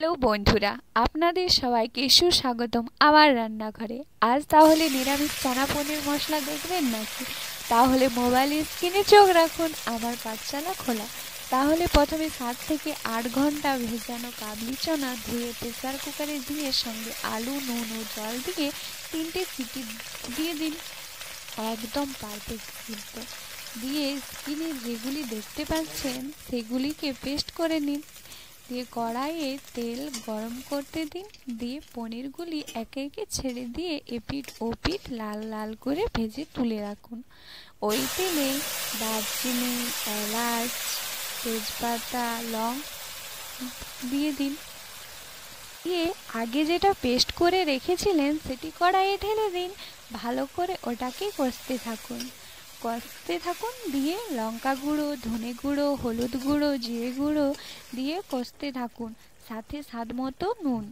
Hello বন্ধুরা, আপনাদের সবাইকে সুস্বাগতম আমার রান্নাঘরে। আজ তাহলে নিরামিষ চানা পনির মশলা দেখবেন নাকি? তাহলে মোবাইলের স্ক্রিনে চোখ রাখুন, আমার পাঠশালা খোলা। তাহলে প্রথমে 7 থেকে 8 ঘন্টা ভেজানো কাবলি চনা ধুয়ে প্রেসার কুকারে দিয়ে সঙ্গে আলু, নুন ও জল দিয়ে 3টে সিটি দিয়ে দিন। একদম পারফেক্ট সিদ্ধ দিয়ে স্ক্রিনে যেগুলি দেখতে পাচ্ছেন সেগুলিকে পেস্ট করে নিন। দিয়ে কড়াইয়ে তেল গরম করতে দিন। দিয়ে পনিরগুলি একে একে ছেড়ে দিয়ে এপিঠ ওপিঠ লাল লাল করে ভেজে তুলে রাখুন। ওই তেলে দারচিনি, এলাচ, তেজপাতা, লং দিয়ে দিন। দিয়ে আগে যেটা পেস্ট করে রেখেছিলেন সেটি কড়াইয়ে ঢেলে দিন। ভালো করে ওটাকে কষতে থাকুন। দিয়ে লঙ্কা গুঁড়ো, ধনে গুঁড়ো, হলুদ গুঁড়ো, জিরে গুঁড়ো দিয়ে কষতে থাকুন, সাথে স্বাদ মতো নুন।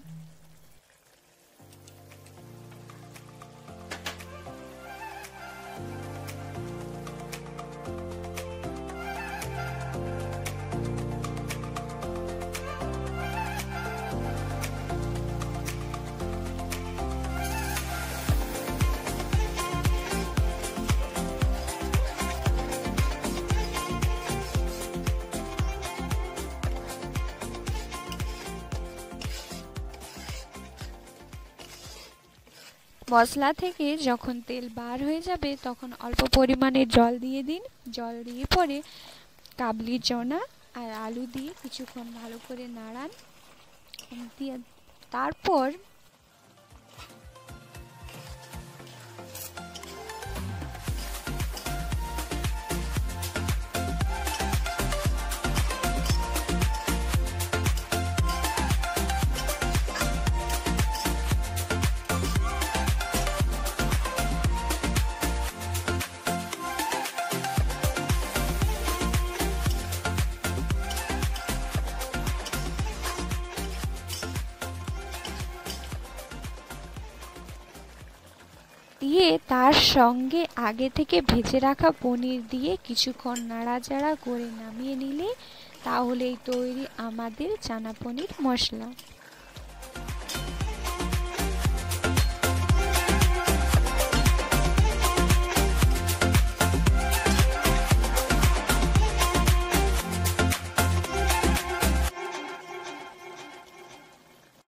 মশলা থেকে যখন তেল বার হয়ে যাবে তখন অল্প পরিমাণে জল দিয়ে দিন। জল দিয়ে পরে কাবলি চনা আর আলু দিয়ে কিছুক্ষণ ভালো করে নাড়ান। দিয়ে তারপর দিয়ে তার সঙ্গে আগে থেকে ভেজে রাখা পনির দিয়ে কিছুক্ষণ নাড়াচাড়া করে নামিয়ে নিলে তাহলেই তৈরি আমাদের চানা পনির মশলা।